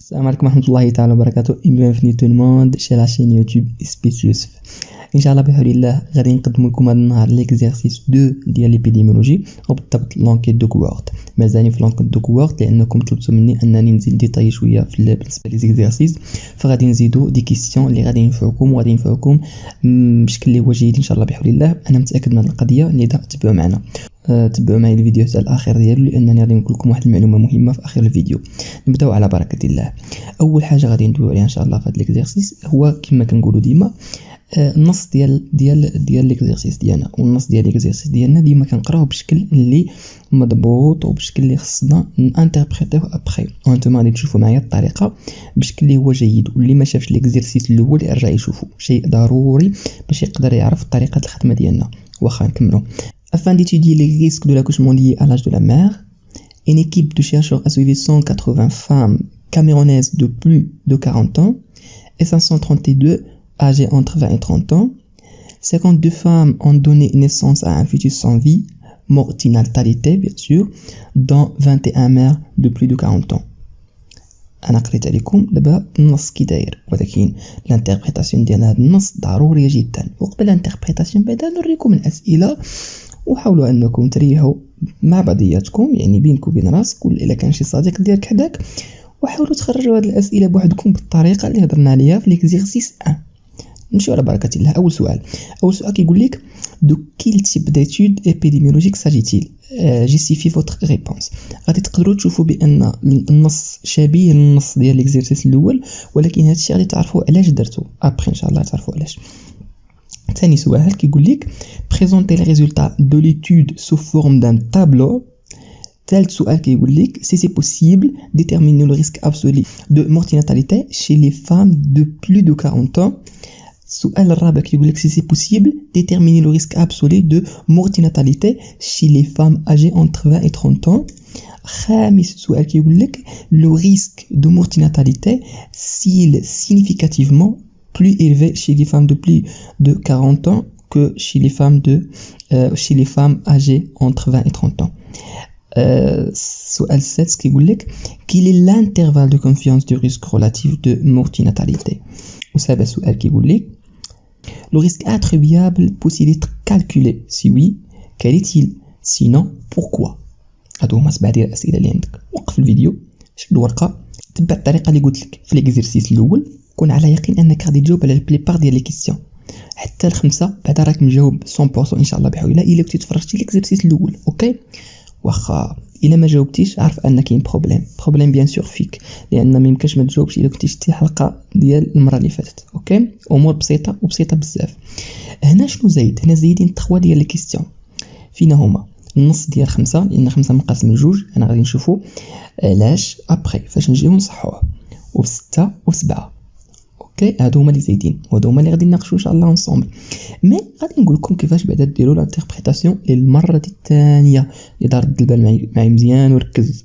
السلام عليكم ورحمة الله تعالى وبركاته. bienvenue tout le monde chez la chaîne YouTube Space Youssef. ان شاء الله بحول الله غادي نقدم لكم هذا النهار ليكزيرسيس 2 ديال ليبيديمولوجي وبالضبط لونكيت دو كوورت. مازالني في لونكيت دو كوورت لانكم طلبتوا مني انني نزيد ديتاي شويه بالنسبه لي زيكزيرسيس، فغادي نزيدوا دي كيسيون اللي غادي ينفعوكم وغادي ينفعوكم بشكل اللي هو جيد ان شاء الله بحول الله. انا متاكد من هذه القضيه، لذا تبعوا معنا، تبعوا معي الفيديو حتى الاخر ديالو لانني غادي نقول لكم واحد المعلومه مهمه في اخر الفيديو. نبداو على بركه الله. اول حاجه غادي ندويو عليها ان شاء الله في هذا ليكزيرسيس هو كما كنقولوا ديما النص ديال ليكزيرسيس ديالنا، والنص ديال ليكزيرسيس ديالنا ديما كنقراوه بشكل اللي مضبوط وبشكل اللي خصنا نانتربريتيو ابري، وانتم غادي تشوفوا معايا الطريقه بشكل اللي هو جيد. واللي ما شافش ليكزيرسيس الاول يرجع يشوفه، شيء ضروري باش يقدر يعرف طريقه الخدمه ديالنا. واخا نكملوا. Afin d'étudier les risques de l'accouchement liés à l'âge de la mère, une équipe de chercheurs a suivi 180 femmes camerounaises de plus de 40 ans et 532 âgées entre 20 et 30 ans. 52 femmes ont donné naissance à un fœtus sans vie, mortinatalité bien sûr, dont 21 mères de plus de 40 ans. انا قريت عليكم دابا النص كي داير، ولكن الانتربريتاسيون ديال هذا النص ضروريه جدا. وقبل الانتربريتاسيون بعدا نوريكم الاسئله وحاولوا انكم تريحوا مع بعضياتكم، يعني بينك وبين راسك ولا الا كان شي صديق ديالك حداك، وحاولوا تخرجوا هذه الاسئله بوحدكم بالطريقه اللي هضرنا عليها في ليكزيرسيس 1. نمشيو على بركه الله. اول سؤال كيقول لك دو كيل تيب ديتود ايبيديميولوجيك ساجيتيل جيستيفي فوتر ريبونس. غادي تقدروا تشوفوا بان النص شبيه للنص ديال ليكزيرسيس الاول، ولكن هذا الشيء غادي تعرفوا علاش درتو ابري ان شاء الله تعرفوا علاش. ثاني سؤال كيقول لك بريزونتي لي ريزولطا دو ليتود سو فورم دان تابلو. ثالث سؤال كيقول لك سي بوسيبل ديتيرميني لو ريسك ابسولي دو مورتيناتاليتي شي لي فام دو بلو دو 40 ans. السؤال الرابع كيقول لك سي بوسيبل ديتيرميني لو ريسك ابسولي دو مورتيناتاليتي شي لي فام اجي انتر 20 et 30 ans. خامس سؤال كيقول لك لو ريسك دو مورتيناتاليتي s'il significativement plus élevé chez les femmes de plus de 40 ans que chez les femmes âgées entre 20 et 30 ans. سؤال 7 كيقول لك quel est l'intervalle de confiance du risque relatif de mortinatalité. وسابع سؤال كيقول لك le risque attribuable peut-il être calculé, si oui quel est-il, sinon pourquoi. هادو هما 7 ديال الاسئله اللي عندك. وقف الفيديو، شد الورقه، تبع الطريقه اللي قلت لك في ليكزيرسيس الاول، كون على يقين انك غادي تجاوب على البليبار ديال لي كيسيون حتى الخمسه بعدا راك مجاوب 100% ان شاء الله بحول الله الا كنتي تفرجتي ليكزيرسيس الاول. اوكي واخا الا ما جاوبتيش عارف ان كاين بروبليم بيان سور فيك، لان ما يمكنش ما تجاوبش الا كنتي شتي الحلقه ديال المره اللي فاتت. اوكي امور بسيطه بزاف. هنا شنو زايد؟ هنا زايدين 3 ديال لي كيسيون. فينا هما النص ديال 5، لان 5 مقاسم لجوج. انا غادي نشوفوا علاش ابري فاش نجيو نصحوه، و6 و7. اوكي هادو هما اللي زايدين وهادو هما اللي غادي نناقشوا ان شاء الله انصومبل. مي غادي نقول لكم كيفاش بعدا ديروا الانتربريتاسيون للمره الثانيه. اذا رد البال معي مزيان وركز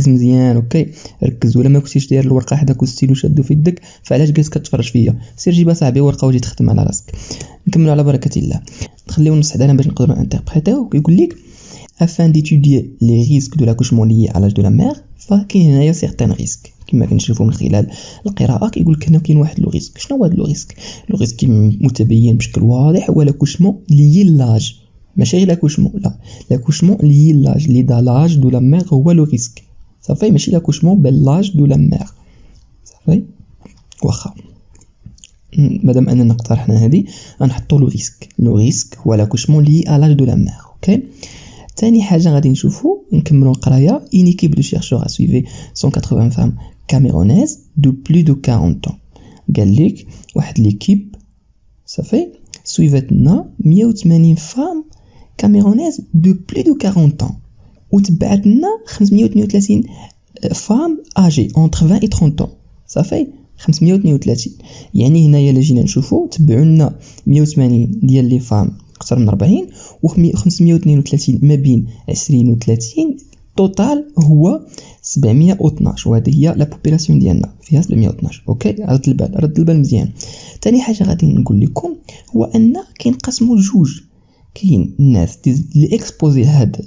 مزيان. اوكي ركز، ولا ما كنتيش داير الورقه حداك والستيلو شادو في يدك فعلاش جالس كتفرج فيا؟ سير جيب صاحبي ورقه وجي تخدم على راسك. نكملوا على بركه الله. نخليو النص حدانا باش نقدروا انتربريتيو. كيقول لك afin d'étudier les risques de l'accouchement liés à l'âge de la mère. فكاين هنايا سيغتان ريسك كما كنشوفوا من خلال القراءه. كيقول لك هنا كاين واحد لو ريسك. شنو هو هذا لو ريسك؟ لو ريسك متبين بشكل واضح هو لاكوشمون لي لاج، ماشي غير لاكوشمون، لا لاكوشمون لي لاج لي دا لاج دو لا مير هو لو ريسك. صافي ماشي لاكوشمون باللاج دو لا مير. صافي واخا مادام اننا اقترحنا هذه غنحطوا لو ريسك هو لاكوشمون لي لاج دو لا مير. اوكي ثاني حاجه غادي نشوفوا نكملوا القرايه. une équipe de chercheurs a suivi 180 femmes camerounaises de plus de 40 ans. قال لك واحد ليكيب صافي سويفتنا 180 فام كاميرونيز دو بلو دو 40 ans، وتبعتنا 532 فام اجي انتر 20 et 30 ans. صافي 532. يعني هنايا الا جينا نشوفوا تبعونا 180 ديال لي فام اكثر من 40 و532 ما بين 20 و 30. توتال هو 712، وهذه هي لا بوبولاسيون ديالنا فيها 712. اوكي رد البال مزيان. ثاني حاجه غادي نقول لكم هو ان كينقسموا لجوج. كاين الناس اللي اكسبوزي لهذا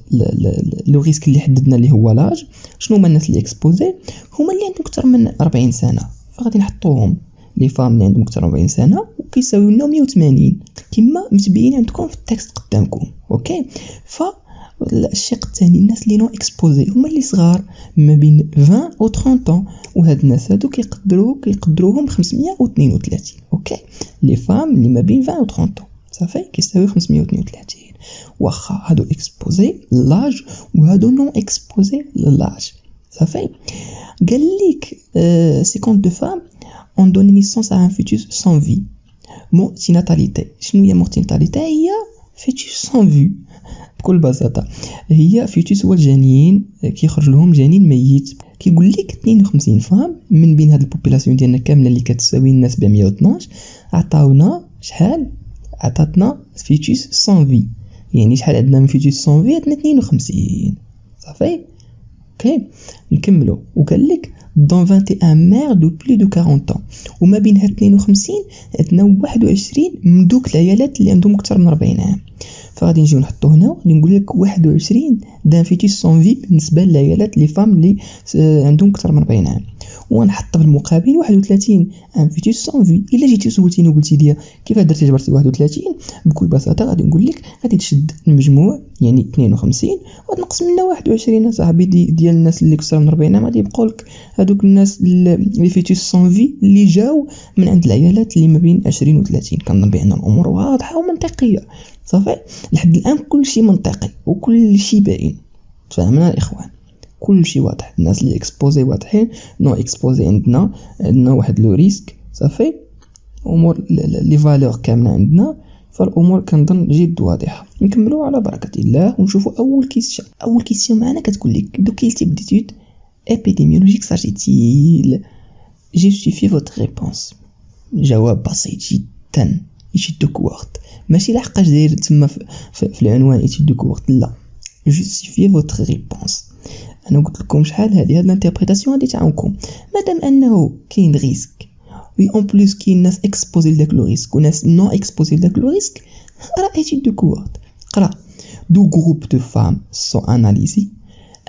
لو ريسك اللي حددنا اللي هو لاج. شنو هما الناس اللي اكسبوزي؟ هما اللي عندهم اكثر من 40 سنه، فغادي نحطوهم لي فام اللي عندهم اكثر من 40 سنه وكيساويو لنا 180 كما متبين عندكم في التكست قدامكم. اوكي، فالشق الثاني الناس اللي نو اكسبوزي هما اللي صغار ما بين 20 و 30 وهاد الناس هادو كيقدروهم 532. اوكي، لي فام اللي ما بين 20 و 30 صافي كيساوي 532. واخا هادو اكسبوزي لاج وهادو نون اكسبوزي لاج صافي. قال لك 52 femmes ont donné naissance à un fœtus sans vie. mortinatalité شنو هي mortinatalité؟ هي fœtus sans vie بكل بساطه، هي فيتوس هو الجنين كيخرج لهم جنين ميت. كيقول لك 52 فام من بين هاد البوبولاسيون ديالنا كامله اللي كتساوي الناس ب 112 عطاونا شحال؟ عطاتنا فيتوس سون في. يعني شحال عندنا من فيتوس سون في؟ عندنا 52 صافي. اوكي نكملوا. وقال لك دون 21 مير دو بلي دو 40 ans وما بين هاد 52 عندنا 21 من دوك العيالات اللي عندهم اكثر من 40 عام. فغادي نجيو نحطو هنا غادي نقول لك 21 دان فيتوس سون في بالنسبه للعيالات لي فام اللي عندهم اكثر من 40 عام، ونحط بالمقابل 31 ان فيتوس سون في. الا جيتي سولتيني وقلتي لي كيف درتي جبرتي 31 بكل بساطه غادي نقول لك غادي تشد المجموع يعني 52 وتنقص منه 21 صاحبي ديال الناس اللي اكثر من 40 عام غادي يبقاو لك هذوك الناس اللي فيتوس سون في اللي جاو من عند العيالات اللي ما بين 20 و 30. كنظن بان الامور واضحه ومنطقيه صافي. لحد الان كل شيء منطقي وكل شيء باين. تفهمنا الاخوان؟ كل شيء واضح. الناس اللي اكسبوزي واضحين، نو اكسبوزي عندنا واحد لو ريسك صافي. امور لي فالور كامله عندنا، فالامور كنظن جد واضحه. نكملوا على بركه الله ونشوفوا اول كيسيون معنا. كتقول لك دو كيل تيب ديتود épidémiologique s'agit-il justifie votre réponse. جواب بسيط جدا. étude de cohorte ماشي لحقاش داير تما في العنوان étude de cohorte، لا justifier votre réponse. انا قلت لكم شحال هذه الانتربريتاسيون غادي تعاونكم. مادام انه كاين ريسك وي اون بليس كاين ناس اكسبوزي لداك لو ريسك وناس نو اكسبوزي لداك لو ريسك، راه étude de cohorte. قرا دو groupe de femmes sont analysés.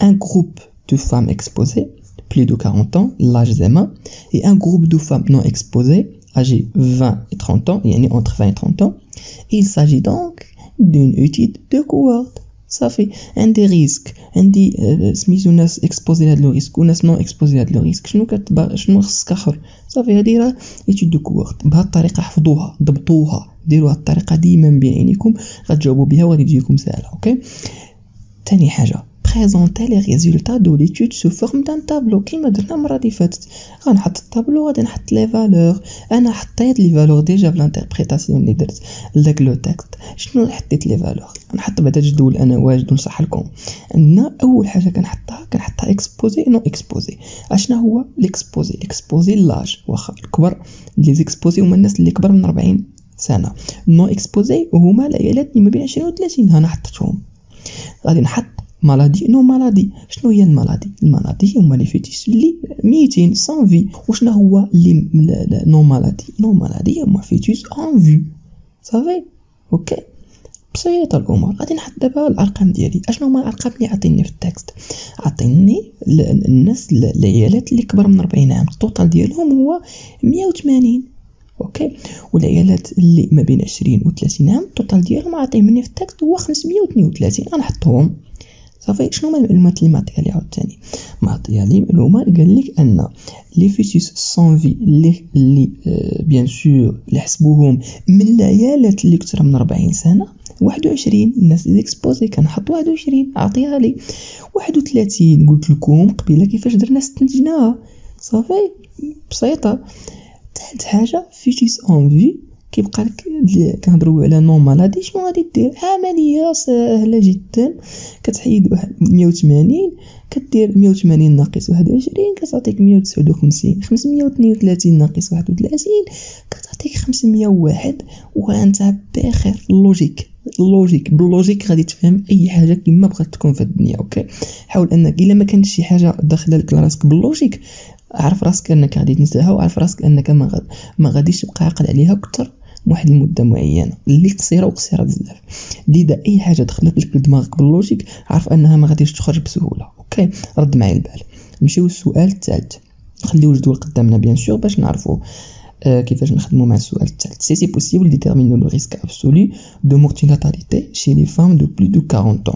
un groupe de femmes exposées plus de 40 ans l'âge زعما et un groupe de femmes non exposées âgées 20 et 30 ans يعني entre 20 et 30 ans. il s'agit donc d'une étude de cohorte صافي. عندي ريسك، عندي سميتو ناس اكسبوزي لهاد لو ريسك وناس نون اكسبوزي لهاد لو ريسك. شنو خصك اخر؟ صافي هادي راه étude de cohorte. بهاد الطريقه حفظوها ضبطوها ديروا هاد الطريقه ديما بين عينيكم غتجاوبوا بها وغادي تجيكم سهله. اوكي. ثاني حاجه présenter les résultats de l'étude sous forme d'un tableau كما درنا المره اللي فاتت. غنحط الطابلو غادي نحط لي فالور. انا حطيت لي فالور ديجا في الانتربريتاسيون اللي درت لذاك لو تكست. شنو حطيت لي فالور؟ نحط بعدا جدول انا واجد نصح لكم. عندنا اول حاجه كنحطها اكسبوزي نو اكسبوزي. اشنا هو الاكسبوزي لاج واخا الكبر لي زيكسبوزي هما الناس اللي كبر من 40 سنه. نو اكسبوزي هما العيالات اللي ما بين 20 و 30. انا حطيتهم. غادي نحط مالادي نو مالادي. شنو هي المالادي؟ المالادي هما لي فيتيس اللي ميتين سان في. وشنو هو اللي نو مالادي هما فيتيس ان في صافي. اوكي بسيطه الامور. غادي نحط دابا الارقام ديالي. اشنو هما الارقام اللي عطيني في التكست؟ عطيني الناس العيالات اللي كبر من 40 عام التوتال ديالهم هو 180. اوكي. والعيالات اللي ما بين 20 و 30 عام التوتال ديالهم عطيه مني في التكست هو 532. غنحطهم صافي. شنو هما المعلومات اللي معطيها لي عاوتاني؟ معطيها لي معلومه قال لك ان لي فيتوس سون في اللي بيان سور اللي حسبوهم من العيالات اللي اكثر من 40 سنه 21. الناس اللي اكسبوزي كنحط 21 عطيها لي. 31 قلت لكم قبيله كيفاش درنا استنتجناها صافي بسيطه. ثالث حاجه فيتوس اون في كيبقى لك كنهضروا على نون مالادي. شنو غادي دير؟ عمليه سهله جدا. كتحيد 180 كدير 180 ناقص 21 كتعطيك 159. 532 ناقص 31 كتعطيك 501. وانت بخير. باللوجيك غادي تفهم اي حاجه كما بغات تكون في الدنيا. اوكي حاول انك الا ما كانش شي حاجه داخله لك راسك عرف راسك انك غادي تنساها، وعرف راسك انك ما غاديش تبقى عاقل عليها اكثر واحد المده معينه اللي قصيره بزاف. لذا اي حاجه دخلت لك لدماغك باللوجيك عارف انها ما غاديش تخرج بسهوله. اوكي رد معايا البال. نمشيو للسؤال الثالث، نخليو الجدول قدامنا بيان سور باش نعرفوا كيفاش نخدموا مع السؤال الثالث. سي بوسيبل ديتيرمينو لو ريسك ابسولو دو مورتاليتي شي لي فام دو بلو دو 40 ans.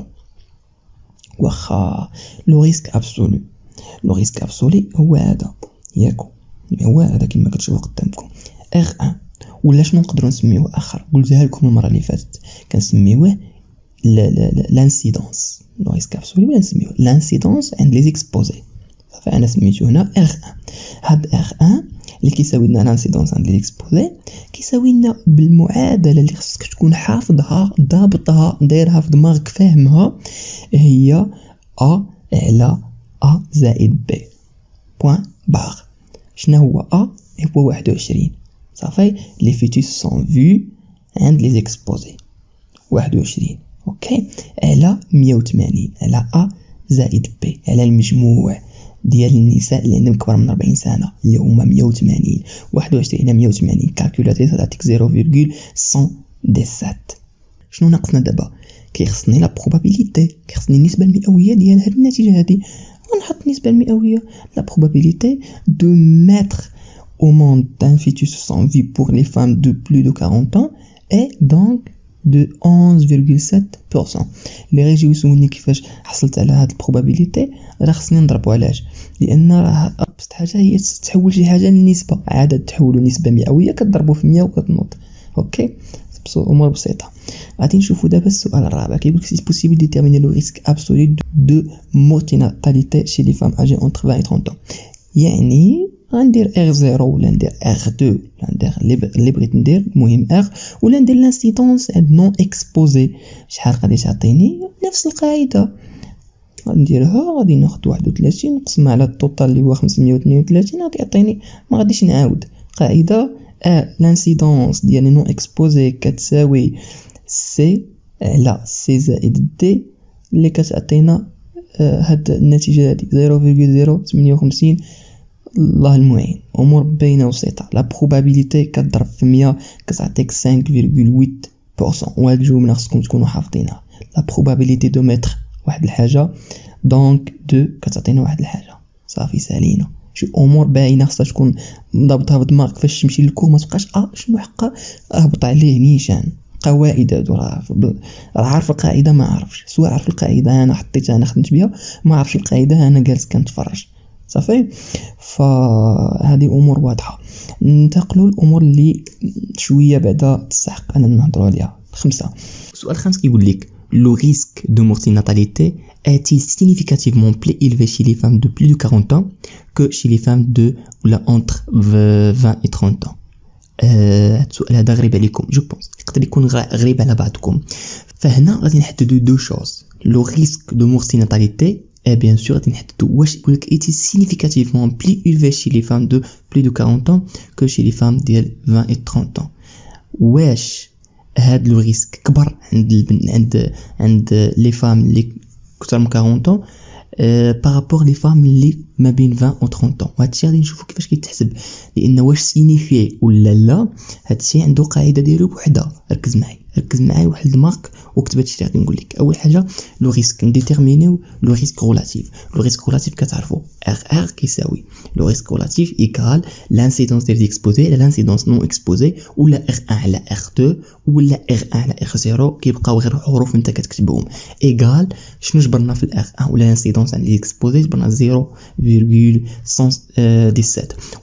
واخا لو ريسك ابسولو، لو ريسك ابسولو هو هذا ياكو، هو هذا كما كتشوفوا قدامكم R1، ولا شنو نقدروا نسميوه اخر قلتها لكم المره اللي فاتت كنسميوه لانسيدونس. لو ريسك ابسولو ولا نسميوه لانسيدونس عند لي زيكسبوزي، فانا سميتو هنا R1. هاد R1 اللي كيساوي لنا لانسيدونس عند لي زيكسبوزي كيساوي لنا بالمعادله اللي خصك تكون حافظها ضابطها دايرها في دماغك فاهمها، هي A على A زائد B بوين باغ. شنو هو A؟ هو 21 صافي. لي فيتوس سون فيو عند لي زيكسبوزي 21 اوكي على 180 على A زائد B على المجموع ديال النساء اللي عندهم كبر من 40 سنه اللي هما 180. 21 على 180 كالكولاتريس تعطيك 0.117. شنو ناقصنا دابا؟ كيخصني لا بروبابيليتي، كيخصني النسبه المئويه ديال هاد النتيجه هادي. ونحط النسبه المئويه لا probabilité de mettre au monde d'un fœtus sans vie pour les femmes de plus de 40 ans est donc de 11.7%. اللي غيجيو يسولني كيفاش حصلت على هاد البروبابيليتي، راه خصني نضربو. علاش؟ لان راه ابسط حاجه هي تحول شي حاجه للنسبه، عاده تحولوا نسبه مئويه كتضربوا في 100 وكتنوض. اوكي امور بسيطه. غادي نشوفوا دابا السؤال الرابع كيقول لك سي بوسيبل ديتيرميني لو ريسك ابسولو دو مورتاليتي شي لي فام اجي اونتر 20 و 30 ans. يعني غندير R0 ولا ندير R2 ولا ندير اللي بغيت ندير، المهم R، ولا ندير لانسيدونس عند نون اكسبوزي. شحال غادي تعطيني؟ نفس القاعده غنديرها، غادي ناخذ 31 نقسمها على التوتال اللي هو 532 غادي يعطيني، ما غاديش نعاود قاعده لانسيدونس ديال نون اكسبوزي كتساوي سي على سي زائد دي اللي كتعطينا هاد النتيجه هذه 0.058. الله المعين، امور باينه وبسيطه. لا بروبابيليتي كتضرب في 100 كتعطيك 5.8%، وهاد الجمله خصكم تكونوا حافظينها. لا بروبابيليتي دو متر واحد الحاجه دونك دو كتعطينا واحد الحاجه صافي سالينا. شي امور باينه خصها تكون ضابطها في دماغك فاش تمشي للكور، ما تبقاش شنو حقا اهبط عليه نيشان. قواعد هادو راه عارف القاعده ما عارفش، سواء عارف القاعده انا حطيتها انا خدمت بها، ما عارفش القاعده انا جالس كنتفرج صافي. فهذه امور واضحه. ننتقلوا للامور اللي شويه بعدا تستحق ان نهضروا عليها. 5 السؤال 5 كيقول لك le risque de mortalité est-il significativement plus élevé chez les femmes de plus de 40 ans que chez les femmes de ou entre 20 et 30 ans. السؤال هذا غريب عليكم جو بونس، يقدر يكون غريب على بعضكم. فهنا غادي نحددوا دو شوز. لو ريسك دو مورتاليتي bien sûr غادي نحددوا واش يقول لك it is significativement plus élevé chez les femmes de plus de 40 ans que chez les femmes ديال 20 et 30 ans. واش هاد لو ريسك كبر عند لي فام اللي اكثر من 40 ans بارابور لي فام اللي ما بين 20 و 30 ans. وهادشي غادي نشوفوا كيفاش كيتحسب، لان واش سينيفي ولا لا هادشي عنده قاعده ديالو بوحدها. ركز معايا واحد دماغك وكتب هادشي اللي غادي نقول لك. اول حاجه لو ريسك نديتيرمينيو لو ريسك ريلاتيف. لو ريسك ريلاتيف كتعرفوا ار كيساوي لو ريسك ريلاتيف ايكال لانسيدونس ديال اكسبوزي على لانسيدونس نون اكسبوزي، ولا ار 1 على ار 2 ولا ار 1 على ار 0، كيبقاو غير حروف انت كتكتبهم. ايكال شنو جبرنا في الار 1 ولا لانسيدونس على الاكسبوزي جبرنا 0.117،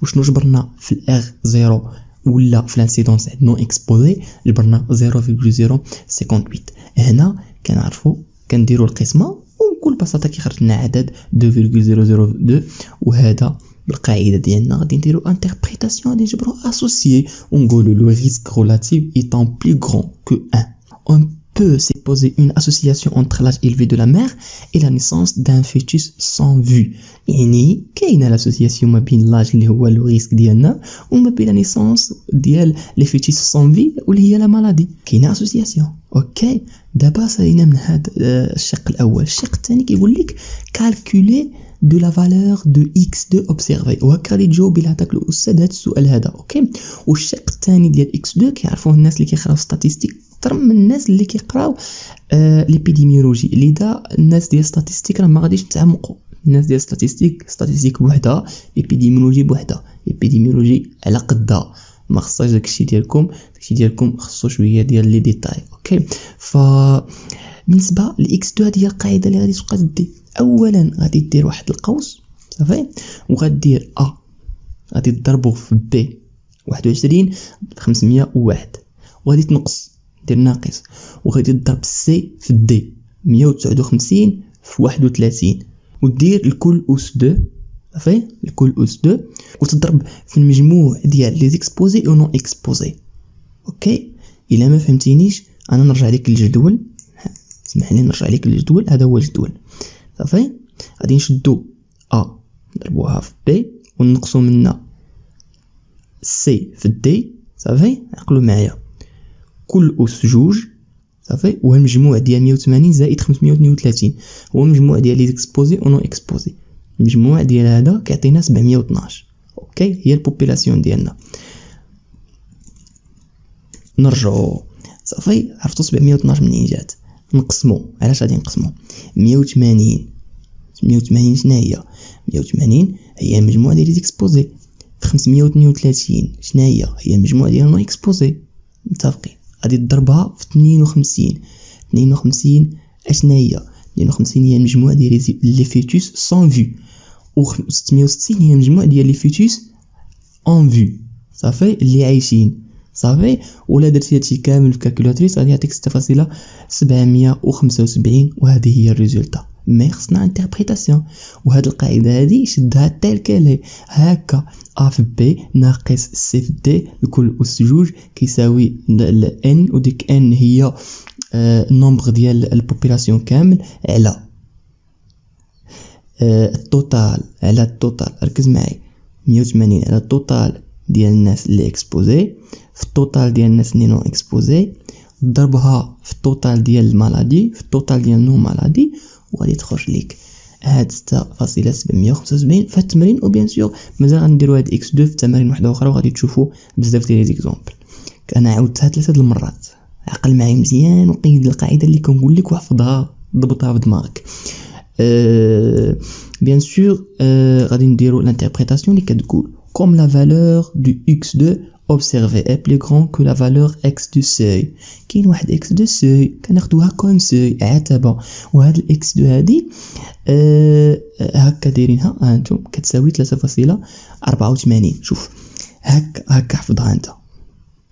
وشنو جبرنا في الار 0 ولا في لانسيدونس عند نون اكسبوزي جبرنا 0.058. هنا كنعرفوا كنديروا القسمه وبكل بساطه كيخرج لنا عدد 2.002، وهذا بالقاعده ديالنا غادي نديروا انتربريتاسيون غادي نجبروا اسوسيي ونقولوا لو ريسك ريلاتيف étant plus grand que 1. On peut supposer une association entre l'âge élevé de la mère et la naissance d'un fœtus sans vue. يعني كاينه l'association ما بين لاج اللي هو لو ريسك ديالنا وما بين لا نيسونس ديال لي فيتوس سون في واللي هي لا مالادي. كاينه اسوسياسيون. اوكي دابا سالينا من هذا الشق الاول. الشق الثاني كيقول لك كالكولي de la valeur de x2 observé. وهكا غادي تجاوب إلا عطاك الأستاذ هذا السؤال هذا. أوكي. والشق الثاني ديال x2 كيعرفوه الناس اللي كيقراو ستاتيستيك أكثر من الناس اللي كيقراو ليبيديميولوجي. لذا الناس ديال ستاتيستيك راه ما غاديش يتعمقوا. الناس ديال ستاتيستيك بوحدها، ليبيديميولوجي بوحدها. ليبيديميولوجي على قدها، ما خصهاش داكشي ديالكم خصو شويه ديال لي ديتاي. اوكي. ف بالنسبه لاكس 2 هذه هي القاعده اللي غادي تبقى تدير. اولا غادي دير واحد القوس صافي، وغادير ا غادي تضربو في بي 21 501، وغادي تنقص دير ناقص، وغادي تضرب سي في دي 159 في 31، ودير الكل أس 2 صافي، الكل أس 2، وتضرب في المجموع ديال لي زيكسبوزي و نون اكسبوزي. اوكي. الا ما فهمتينيش انا نرجع لك الجدول، اسمح لي نرجع لك الجدول. هذا هو الجدول صافي. غادي نشدو ا نضربوها في بي ونقصو منها سي في دي صافي. عقلوا معايا، كل أس جوج صافي، وهو المجموع ديال 180 زائد 532 هو المجموع ديال لي اكسبوزي و نون اكسبوزي. المجموع ديال هذا كيعطينا 712. اوكي. هي البوبولاسيون ديالنا. نرجعوا صافي. عرفتوا 712 منين جات؟ نقسموا. علاش غادي نقسموا؟ 180 شنو هي؟ 180 هي المجموع ديال لي اكسبوزي. 532 شنو هي المجموع ديال نون اكسبوزي. متفقين؟ غادي تضربها في 52 اشنا هي؟ 52 هي المجموع ديال لي فيتوس سون في، و 660 هي المجموع ديال لي فيتوس اون في صافي اللي عايشين صافي. ولا درتي هادشي كامل في كالكولاتريس غادي يعطيك 6.775، وهذه هي الريزولتا. مي خصنا انتربريتاسيون، وهاد القاعده هذه شدها تال كالي هكا. ا في بي ناقص سي في دي لكل اس جوج كيساوي ان، وديك ان هي النومبر ديال البوبولاسيون كامل على التوتال. على التوتال ركز معايا، 180 على التوتال ديال الناس اللي اكسبوزي في التوتال ديال الناس اللي نون اكسبوزي، ضربها في التوتال ديال المالادي في التوتال ديال نون مالادي، وغادي تخرج ليك هاد 6.775 في التمرين. وبيان سور مازال غنديروا هاد اكس 2 في تمارين وحده اخرى، وغادي تشوفوا بزاف ديال لي زيكزامبل. انا عاودتها 3 المرات. عقل معايا مزيان وقيد القاعده اللي كنقول لك واحفظها، ضبطها في دماغك. بيان سور غادي نديروا لانتربريتاسيون اللي كتقول comme la valeur du x2 observé est plus grand que la valeur x du seuil. كاين واحد x de seuil كناخدوها كوم seuil عتبه، وهاد الاكس 2 هادي هكا دايرينها هانتوم كتساوي 3.84. شوف هكا حفظها انت،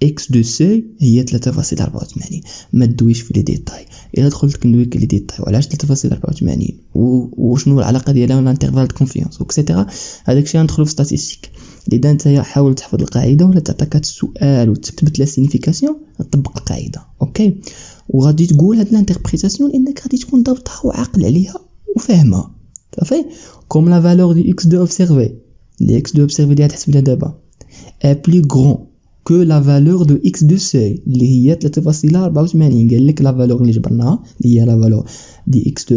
اكس دو سي هي 3.84. ما تدويش في لي ديتاي. الا دخلت كندويك لي ديتاي وعلاش 3.84 وشنو العلاقه ديالها بالانترفال دو كونفيونس وكسيتيرا، هذاك الشيء ندخلوا في ستاتيستيك. اذا انت حاول تحفظ القاعده ولا تعطيك السؤال وتثبت لا سينيفيكاسيون طبق القاعده. اوكي. وغادي تقول هاد الانتربريتاسيون انك غادي تكون ضابطها وعاقل عليها وفاهمها صافي. كوم لا فالور دو اكس 2 اوبسيرفي، لي اكس 2 اوبسيرفي ديال تحسب لها دابا ا بلو غران que la valeur de x de seuil اللي هي 3.84. قال لك لا فالور اللي جبرناها اللي هي لا فالور دي x de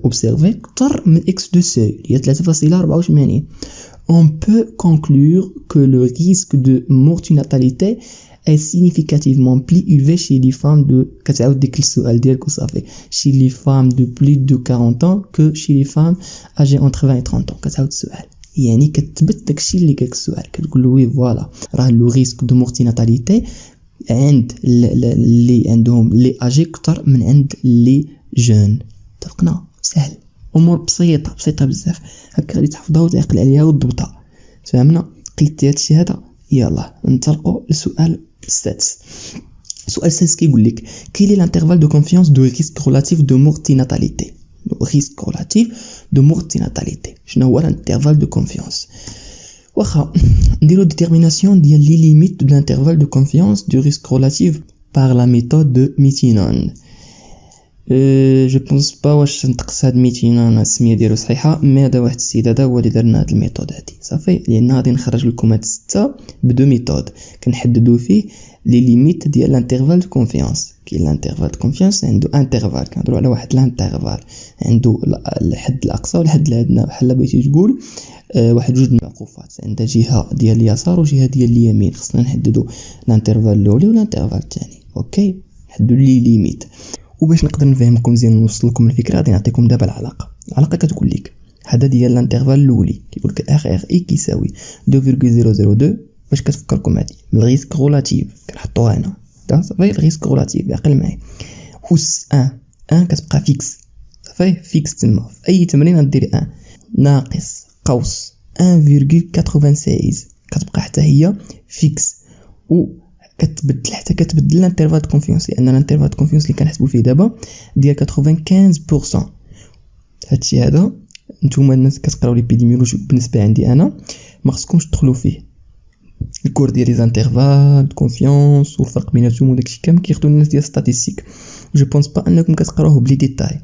observé اكثر من x de seuil اللي هي 3.84. On peut conclure que le risque de mortinatalité est significativement plus élevé chez les femmes de كتعاود ديك السؤال ديالك وصافي chez les femmes de plus de 40 ans que chez les femmes âgées entre 20 et 30 ans. كتعاود السؤال يعني كتثبت داكشي اللي قالك السؤال، كتقول له وي فوالا راه لو ريسك دو مورتيناتاليتي عند اللي عندهم لي اجي اكثر من عند لي جون. اتفقنا؟ سهل، امور بسيطه بزاف. هكا غادي تحفظها وتعقل عليها وتضبطها. فهمنا؟ قلت هادشي هذا. يلا ننطلقوا للسؤال السادس. السؤال السادس كيقول لك كيل لانترفال دو كونفيونس دو ريسك ريلاتيف دو مورتيناتاليتي. le risque relatif de mortalité. شنو هو l'intervalle de confiance؟ واخا نديرو détermination ديال les limites de l'intervalle de confiance du risque relatif par la méthode de Mitinon. جو بونس با واش نقص هاد 200 انا السميه ديالو صحيحه، مي هذا واحد السيد هذا هو اللي درنا هاد الميثود هادي صافي. لان غادي نخرج لكم هاد 6 بدو ميثود كنحددوا فيه لي ليميت ديال الانترفال دو كونفيانس. كاين الانترفال دو كونفيانس عنده انترفال كنهضروا على واحد الانترفال عنده الحد الاقصى والحد الادنى. بحال بغيتي تقول واحد جوج معقوفات عندها جهه ديال اليسار وجهه ديال اليمين، خصنا نحددوا الانترفال الاولي والانترفال الثاني. اوكي نحددوا لي ليميت. وباش نقدر نفهمكم مزيان ونوصل لكم الفكره غادي نعطيكم دابا العلاقه كتقول لك هذا ديال الانترفال الاولي كيقول لك ار ار اي كيساوي 2.002. باش كتفكركم هذه الريسك ريلاتيف كنحطوها هنا صافي. الريسك ريلاتيف عقل معايا أس 1 كتبقى فيكس صافي، فيكس تما في اي تمرين غدير 1 ناقص قوس 1.96 كتبقى حتى هي فيكس. و كتبدل حتى كتبدل الانترفال دو كونفيونس، لان الانترفال دو كونفيونس اللي كنحسبوا فيه دابا ديال 95%. هادشي هذا نتوما الناس كتقراو ليبيديميولوجي بالنسبه عندي انا ما خصكمش تدخلوا فيه. الكور ديال لي انترفال دو كونفيونس والفرق بيناتهم وداكشي كامل كياخذوا الناس ديال ستاتيستيك. جو بونس با انكم كتقراوه بلي ديتاي،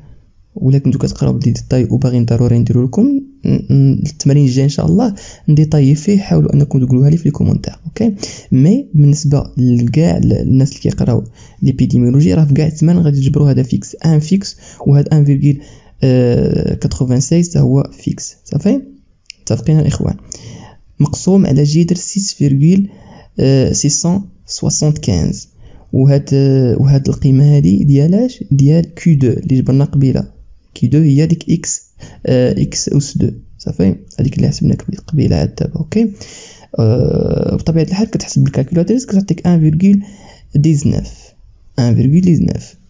ولكن نتو كتقراو بلي ديتاي وباغيين ضروري نديرو لكم التمرين الجاي ان شاء الله نديطاي فيه. حاولوا انكم تقولوها لي في لي اوكي. مي بالنسبه لكاع الناس اللي كيقراو ليبيديميولوجي راه في كاع الثمان غادي تجبروا هذا فيكس ان فيكس وهذا 1.86 هو فيكس صافي. متفقين الاخوان؟ مقسوم على جذر 6.675 وهاد القيمه هذه ديالاش ديال Q2 اللي جبرنا قبيله. Q2 هي ديك اكس اس 2 صافي، هذيك اللي حسبنا قبيله عاد دابا. اوكي بطبيعه الحال كتحسب بالكالكولاتريس كتعطيك 1.19.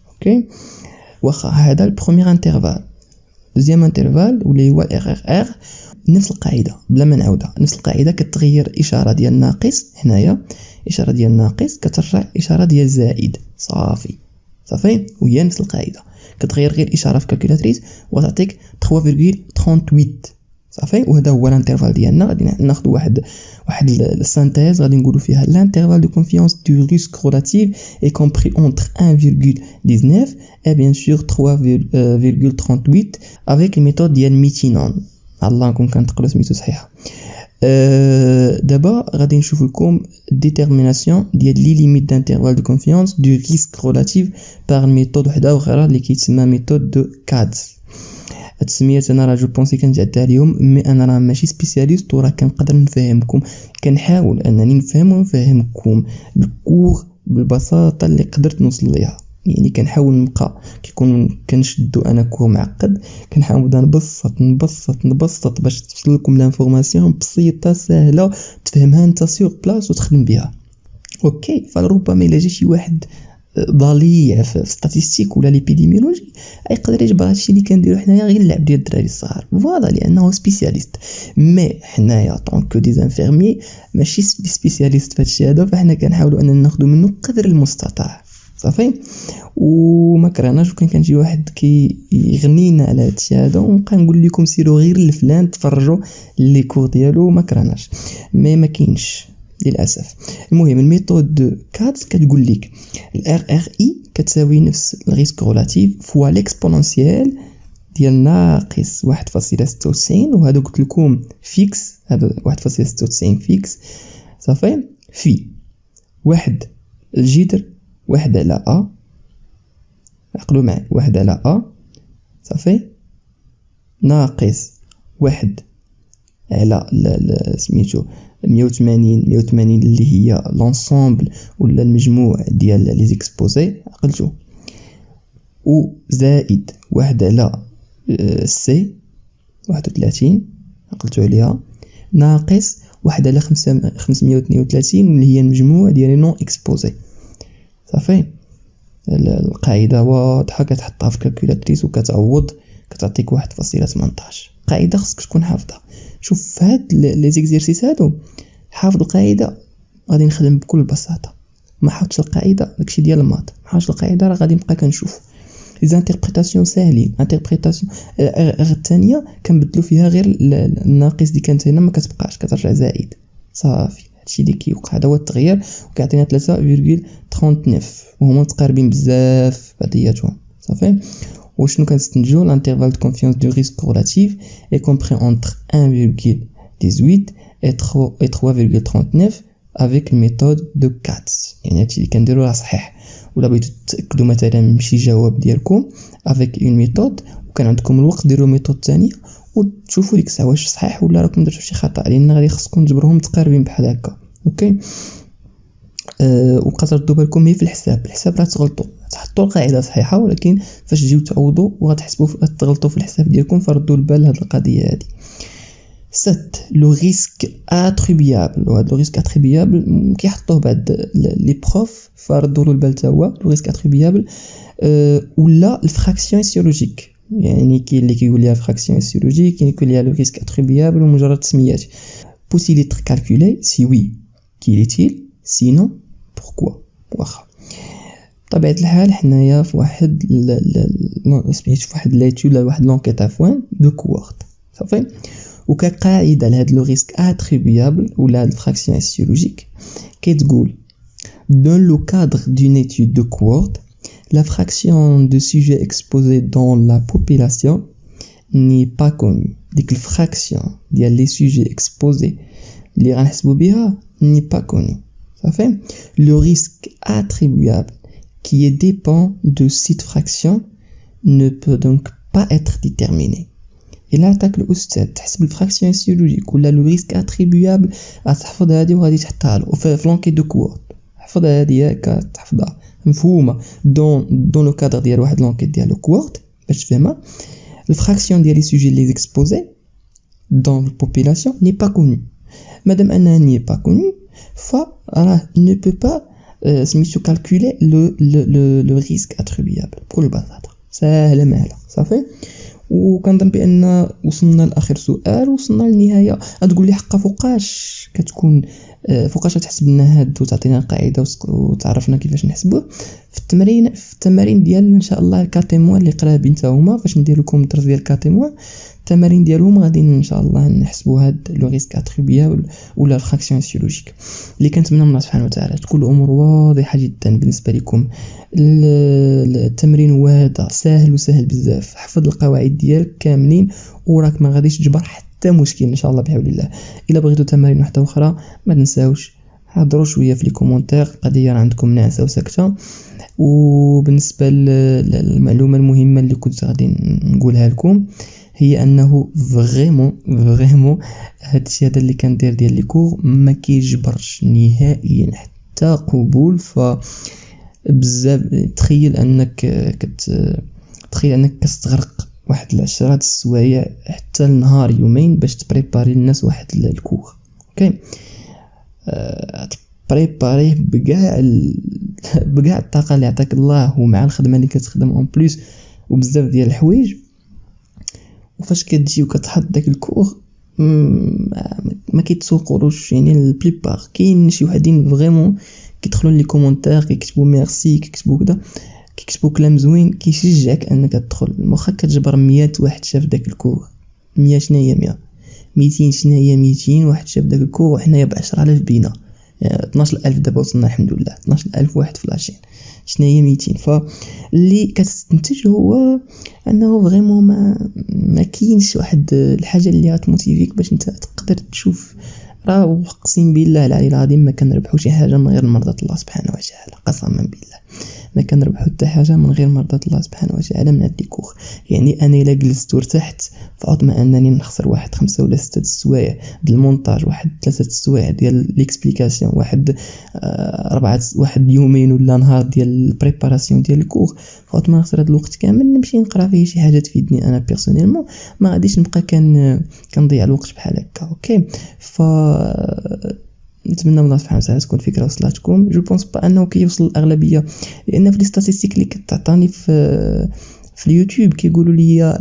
اوكي واخا هذا البروميير انترفال. دوزيام انترفال واللي هو ار نفس القاعده بلا ما نعاودها. نفس القاعده كتغير الاشاره ديال الناقص هنايا، اشاره ديال الناقص كترجع اشاره ديال زائد صافي. وهي نفس القاعده كتغير غير اشاره في الكالكولاتريس وتعطيك 3.38 صافي. وهذا هو الانترفال ديالنا. غادي ناخذ واحد السانتيز غادي نقولوا فيها الانترفال دو كونفيونس دو ريسك ريلاتيف اي كومبري انتر 1.19 et bien sûr 3.38 avec الميثود ديال ميتينون. الله نكون كنتقلو سميتو صحيحه. دابا غادي نشوف لكم ديتيرميناسيون ديال لي ليميت دانترفال دو كونفيونس دو ريسك ريلاتيف باغ ميثود وحده اخرى اللي كيتسمى ميثود دو كادز. هاد السميات انا راه جو بونسي كنتعدى عليهم، مي انا راه ماشي سبيسياليست وراه كنقدر نفهمكم. كنحاول انني نفهم ونفهمكم الكور بالبساطه اللي قدرت نوصل ليها. يعني كنحاول نبقى كيكون كنشدو انا كور معقد كنحاول نبسط باش توصل لكم لانفورماسيون بسيطه سهله تفهمها انت سور بلاص وتخدم بها. اوكي فربما الا جا شي واحد ضليع في ستاتيستيك ولا ليبيديميولوجي يقدر يجبر هادشي اللي كنديرو حنايا غير اللعب ديال الدراري الصغار فوالا، لانه سبيسياليست. مي حنايا طونك دي زانفيرمي ماشي سبيسياليست في هادشي هذا، فحنا كنحاولوا اننا ناخذ منه قدر المستطاع صافي. وما كرهناش وكان كنجي واحد كيغنينا على هادشي هذا ونبقى نقول لكم سيروا غير لفلان تفرجوا لي كور ديالو، ما كرهناش مي ما كاينش للاسف. المهم الميثود دو كاتس كتقول لك الار ار اي كتساوي نفس الريسك ريلاتيف فوا ليكسبونونسيال ديال ناقص 1.96 وهذا قلت لكم فيكس، هذا 1.96 فيكس صافي، في واحد الجذر 1 على ا، عقلوا معي 1 على ا صافي، ناقص 1 على سميتو 180 اللي هي لونسومبل ولا المجموع ديال لي زيكسبوزي عقلتو، وزائد 1 على سي 31 عقلتو عليها، ناقص 1 على 532 اللي هي المجموع ديال لي نون اكسبوزي صافي. القاعده واضحه كتحطها في كالكولاتريس وكتعوض كتعطيك 1.18. قاعده خصك تكون حافظها. شوف هاد لي زيكزيرسيس هادو حافظ القاعده غادي نخدم بكل بساطه. ما حافظش القاعده داكشي ديال الماط، ما حافظش القاعده راه غادي نبقى كنشوف لي انتربريتاسيون ساهلين. انتربريتاسيون الثانيه كنبدلوا فيها غير الناقص اللي كانت هنا ما كتبقاش كترجع زائد صافي. هادشي اللي كيوقع هذا هو التغيير، وكيعطينا 3.39 وهما متقاربين بزاف بعضياتهم صافي. وشنو كنستنتجو l'intervalle de confiance du risque relatif est compris entre 1,18 et 3,39 avec une méthode de CATS. يعني هادشي اللي كنديرو راه صحيح. ولا بغيتو تاكدوا مثلا من شي جواب ديالكم avec une méthode وكان عندكم الوقت ديروا ميثود ثانيه وتشوفوا ديك الساعه واش صحيح ولا راكم درتوا شي خطا، لان غادي خصكم تجبروهم متقاربين بحال هكا. اوكي. وبقى تردوا بالكم هي في الحساب راه تغلطوا، تحطوا القاعده صحيحه ولكن فاش تجيو تعوضوا وغتحسبوا تغلطوا في الحساب ديالكم، فردوا البال هذه القضيه هذه. 7 لو ريسك اتريبيابل. وهذا لو ريسك اتريبيابل كيحطوه بعد لي بروف فردوا له البال حتى هو. لو ريسك اتريبيابل ولا الفراكسيون سيولوجيك، يعني كاين اللي كيقول ليها فراكسيون سيولوجيك، كاين اللي كيقول ليها لو ريسك اتريبيابل ومجرد تسميات. possible d'être calculé si oui qu'il est-il sinon pourquoi. واخا بطبيعه الحال حنايا في واحد سميتو في واحد ليتود ولا واحد لونكيت عفوا دو كوورت صافي. وكقاعده لهاد لو ريسك اتريبيابل ولا الفراكسيون سيولوجيك كتقول dans le cadre d'une étude de cohorte la fraction de sujets exposés dans la population n'est pas connue. ديك الفراكسيون ديال لي سوجي اكسبوزي اللي غنحسبوا بها n'est pas connue. Ça fait le risque attribuable qui est dépend de cette fraction ne peut donc pas être déterminé. إلا عطاك الأستاذ تحسب الفراكسيون سيولوجيك ولا لو ريسك اتريبيابل غتحفظ هذه وغادي تحطها له في لونكيت دو كوورت. حفظ هذه هكا تحفظها مفهومه دون لو كادر ديال واحد لونكيت ديال لو كوورت باش تفهمها. الفراكسيون ديال لي سوجي لي اكسبوزي دون البوبولاسيون ني با كوني. مادام انها ني با كوني فراه نو بو با سميتو كالكولي لو ريسك اتريبيابل بكل بساطه سهله ماهله صافي. وكنظن بان وصلنا لاخر سؤال، وصلنا للنهايه. غتقول لي حقا فوقاش كتكون فوقاش تحسب لنا هاد وتعطينا القاعده وتعرفنا كيفاش نحسبوه في التمارين ديال ان شاء الله الكاتيموان اللي قرابين حتى هما. فاش ندير لكم الدرس ديال الكاتيموان التمارين ديالهم غادي ان شاء الله نحسبوا هاد لو ريسك اتريبيابل ولا الفراكسيون سيولوجيك. اللي كنتمنى من الله سبحانه وتعالى تكون الامور واضحه جدا بالنسبه لكم. التمرين هذا سهل بزاف، حفظ القواعد ديالك كاملين وراك ما غاديش تجبر حتى مشكل ان شاء الله بحول الله. الا بغيتوا تمارين واحده اخرى ما تنساوش حضروا شويه في لي كومونتير، القضيه راه عندكم ناعسه وساكته. وبالنسبه للمعلومه المهمه اللي كنت غادي نقولها لكم هي انه فريمون هادشي هذا اللي كندير ديال لي كور ما كيجبرش نهائيا حتى قبول. ف بزاف تخيل انك كتغرق واحد 10 السوايع حتى النهار يومين باش تبريباري للناس واحد الكور. اوكي تبريباريه بكاع الطاقه اللي عطاك الله ومع الخدمه اللي كتخدم اون بليس وبزاف ديال الحوايج. وفاش كتجي وكتحط داك الكور ما كيتسوقوش، يعني البليبار كاين شي وحدين فريمون كيدخلوا لي كومونتير كيكتبوا ميرسي كيكتبوا كذا كيكتبوا كلام زوين كيشجعك انك تدخل. واخا كتجبر 100 واحد شاف داك الكور 100 شنو هي 100 200 شنو هي 200 واحد شاف داك الكور وحنايا ب 10000 بينا 12000 دابا وصلنا الحمد لله 12000 واحد في لاشين شنو هي 200. فاللي كتستنتج هو انه فريمون ما كاينش واحد الحاجه اللي غتموتيفيك باش انت تقدر تشوف. راه اقسم بالله العلي العظيم ما كنربحوا شي حاجه من غير مرضات الله سبحانه وتعالى، قسما بالله ما كنربحوا حتى حاجه من غير مرضات الله سبحانه وتعالى من هاد الكور. يعني انا الا جلست وارتحت فاطمئن انني نخسر واحد 5 ولا 6 السوايع ديال المونتاج، واحد 3 السوايع ديال ليكسبليكاسيون، واحد 4 واحد يومين ولا نهار ديال البريباراسيون ديال الكور، فاطمه نخسر هاد الوقت كامل نمشي نقرا فيه شي حاجه تفيدني انا بيرسونيلمون، ما غاديش نبقى كنضيع الوقت بحال هكا. اوكي نتمنى من الله سبحانه وتعالى تكون فكره وصلتكم. جو بونس با انه كيوصل الاغلبيه، لان في لي ستاتستيك اللي كتعطاني في اليوتيوب كيقولوا لي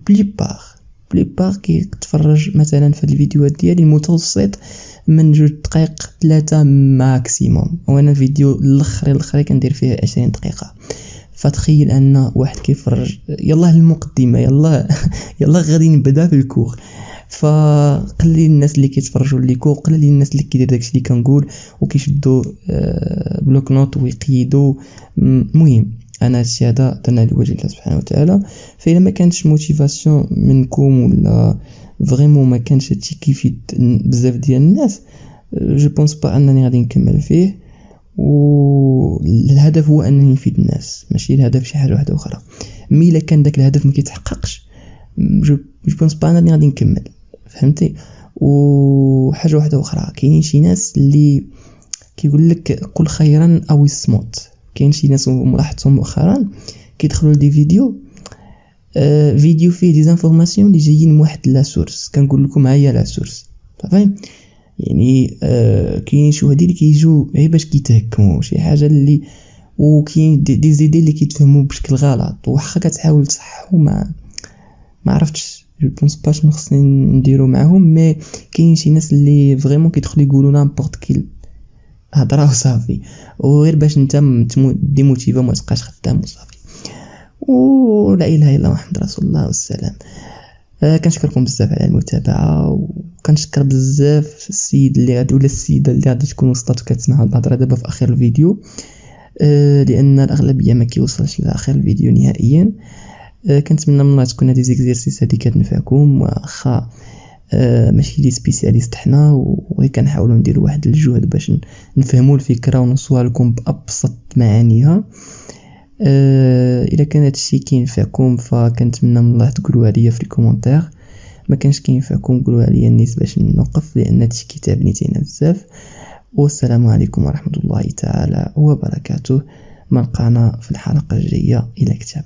بليبار كيتفرج مثلا في الفيديوهات ديالي المتوسط من 2 دقائق 3 ماكسيموم، وانا الفيديو الاخر كندير فيه 20 دقيقه. فتخيل ان واحد كيفرج يلا المقدمه يلا غادي نبدا في الكور. فقليل الناس اللي كيتفرجوا لي كور، قليل الناس اللي كيدير داكشي اللي كنقول وكيشدوا بلوك نوت ويقيدوا. المهم انا هادشي هذا درنا لوجه الله سبحانه وتعالى. فإلا ما كانتش موتيفاسيون منكم ولا فريمون ما كانش هادشي كيفيد بزاف ديال الناس، جو بونس با انني غادي نكمل فيه. والهدف هو انني نفيد الناس، ماشي الهدف شي حاجه واحده اخرى. مي الا كان داك الهدف ما كيتحققش، جو بونس با انني غادي نكمل، فهمتي؟ وحاجه واحده اخرى، كاينين شي ناس اللي كيقول لك قل خيرا او اصمت. كاين شي ناس ملاحظتهم مؤخرا كيدخلوا لدي فيديو فيه دي انفورماسيون اللي جايين من واحد لا سورس، كنقول لكم ها هي لا سورس، فاهم؟ يعني كاين شي وحدين اللي كيجيو غير باش كيتهكموا شي حاجه اللي، وكاين دي زيدي اللي كيتفهموا بشكل غلط، وخا كتحاول تصححوا ما عرفتش جو بونس با شنو خصني نديرو معاهم. مي كاين شي ناس اللي فريمون كيدخلوا يقولوا نامبورط كيل هضره وصافي، وغير باش انت ديموتيفا ما تبقاش خدام وصافي. ولا اله الا الله محمد رسول الله والسلام. كنشكركم بزاف على المتابعه، وكنشكر بزاف السيد اللي غادي ولا السيده اللي غادي تكون وصلت كتسمع هاد الهضره دابا في اخر الفيديو، لان الاغلبيه ما كيوصلش لاخر الفيديو نهائيا. كنتمنى من الله تكون هذه زيكزيرسيس هذه كتنفعكم، واخا ماشي لي سبيسياليست حنا، وغير كنحاولوا نديروا واحد الجهد باش نفهموا الفكره ونوصلها لكم بابسط معانيها. الا كان هادشي كينفعكم فكنتمنى من الله تقولوا لي في الكومونتير، ما كانش كينفعكم قولوا لي الناس باش نوقف، لان هادشي كيتعبني تينا بزاف. والسلام عليكم ورحمه الله تعالى وبركاته. ملقانا في الحلقه الجايه الى كتاب.